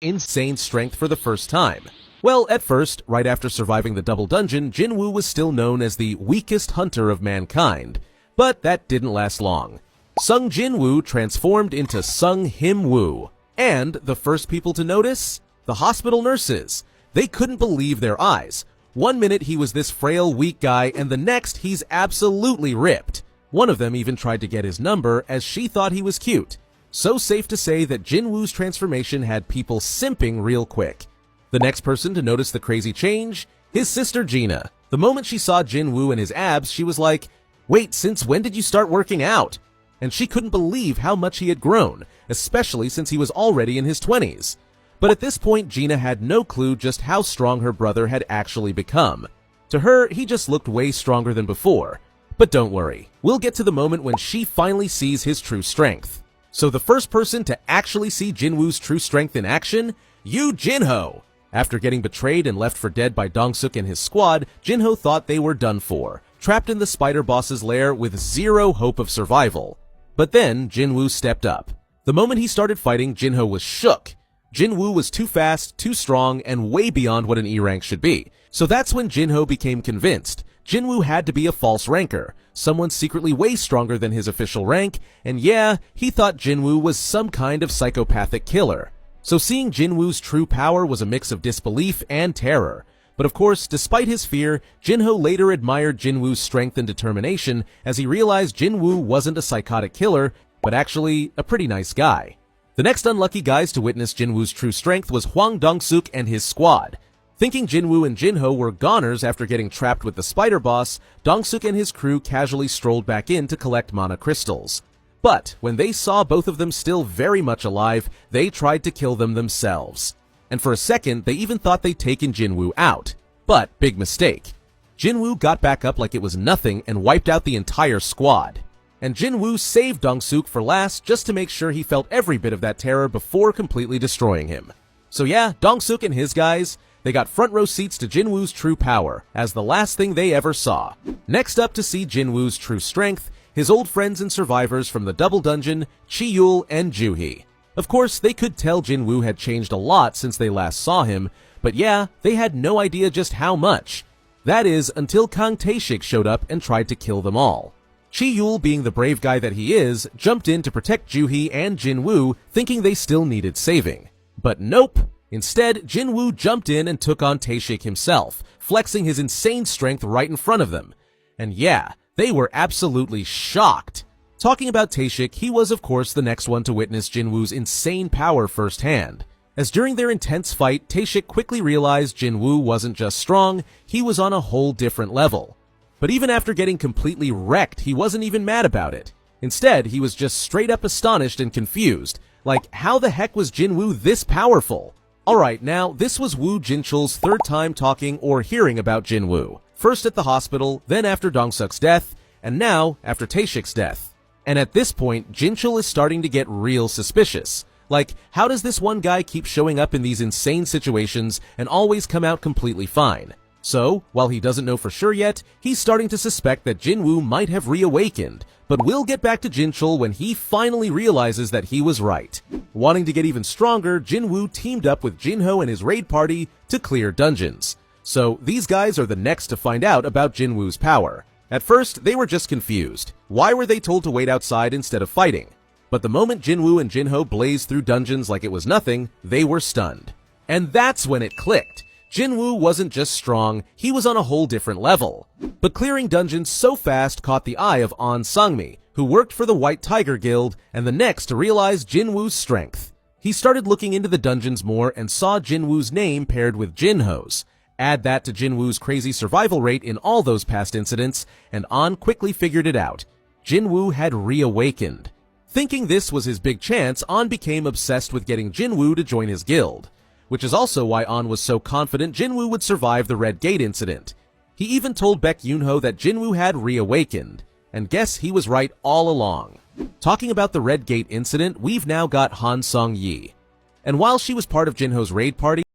insane strength for the first time. Well, at first, right after surviving the double dungeon, Jinwoo was still known as the weakest hunter of mankind. But that didn't last long. Sung Jinwoo transformed into Sung Him-woo. And the first people to notice? The hospital nurses. They couldn't believe their eyes. One minute he was this frail, weak guy, and the next he's absolutely ripped. One of them even tried to get his number as she thought he was cute. So safe to say that Jinwoo's transformation had people simping real quick. The next person to notice the crazy change? His sister Gina. The moment she saw Jinwoo and his abs, she was like, "Wait, since when did you start working out?" And she couldn't believe how much he had grown, especially since he was already in his 20s. But at this point, Gina had no clue just how strong her brother had actually become. To her, he just looked way stronger than before. But don't worry, we'll get to the moment when she finally sees his true strength. So the first person to actually see Jinwoo's true strength in action? Jinho! After getting betrayed and left for dead by Dong-suk and his squad, Jinho thought they were done for, trapped in the spider boss's lair with zero hope of survival. But then, Jinwoo stepped up. The moment he started fighting, Jinho was shook. Jinwoo was too fast, too strong, and way beyond what an E rank should be. So that's when Jinho became convinced. Jinwoo had to be a false ranker, someone secretly way stronger than his official rank, and yeah, he thought Jinwoo was some kind of psychopathic killer. So seeing Jinwoo's true power was a mix of disbelief and terror. But of course, despite his fear, Jinho later admired Jinwoo's strength and determination as he realized Jinwoo wasn't a psychotic killer, but actually a pretty nice guy. The next unlucky guys to witness Jinwoo's true strength was Hwang Dong-suk and his squad. Thinking Jinwoo and Jinho were goners after getting trapped with the spider boss, Dong-suk and his crew casually strolled back in to collect mana crystals. But when they saw both of them still very much alive, they tried to kill them themselves. And for a second, they even thought they'd taken Jinwoo out. But big mistake. Jinwoo got back up like it was nothing and wiped out the entire squad. And Jinwoo saved Dong-suk for last just to make sure he felt every bit of that terror before completely destroying him. So yeah, Dong-suk and his guys, they got front row seats to Jinwoo's true power, as the last thing they ever saw. Next up to see Jinwoo's true strength, his old friends and survivors from the double dungeon, Chi-yul and Ju-hee. Of course, they could tell Jinwoo had changed a lot since they last saw him, but yeah, they had no idea just how much. That is, until Kang Tae-shik showed up and tried to kill them all. Chi-yul, being the brave guy that he is, jumped in to protect Ju-hee and Jinwoo, thinking they still needed saving. But nope! Instead, Jinwoo jumped in and took on Tae-shik himself, flexing his insane strength right in front of them. And yeah, they were absolutely shocked. Talking about Tae-shik, he was of course the next one to witness Jinwoo's insane power firsthand. As during their intense fight, Tae-shik quickly realized Jinwoo wasn't just strong, he was on a whole different level. But even after getting completely wrecked, he wasn't even mad about it. Instead, he was just straight up astonished and confused. Like, how the heck was Jinwoo this powerful? Alright, now, this was Woo Jinchul's third time talking or hearing about Jinwoo. First at the hospital, then after Dong-suk's death, and now after Tae-shik's death. And at this point, Jinchul is starting to get real suspicious. Like, how does this one guy keep showing up in these insane situations and always come out completely fine? So, while he doesn't know for sure yet, he's starting to suspect that Jinwoo might have reawakened. But we'll get back to Jinchul when he finally realizes that he was right. Wanting to get even stronger, Jinwoo teamed up with Jinho and his raid party to clear dungeons. So, these guys are the next to find out about Jinwoo's power. At first, they were just confused. Why were they told to wait outside instead of fighting? But the moment Jinwoo and Jinho blazed through dungeons like it was nothing, they were stunned. And that's when it clicked. Jinwoo wasn't just strong, he was on a whole different level. But clearing dungeons so fast caught the eye of An Sangmi, who worked for the White Tiger Guild, and the next to realize Jinwoo's strength. He started looking into the dungeons more and saw Jinwoo's name paired with Jinho's. Add that to Jinwoo's crazy survival rate in all those past incidents, and An quickly figured it out. Jinwoo had reawakened. Thinking this was his big chance, An became obsessed with getting Jinwoo to join his guild. Which is also why An was so confident Jinwoo would survive the Red Gate incident. He even told Baek Yoonho that Jinwoo had reawakened. And guess he was right all along. Talking about the Red Gate incident, we've now got Han Sung-yi. And while she was part of Jinho's raid party,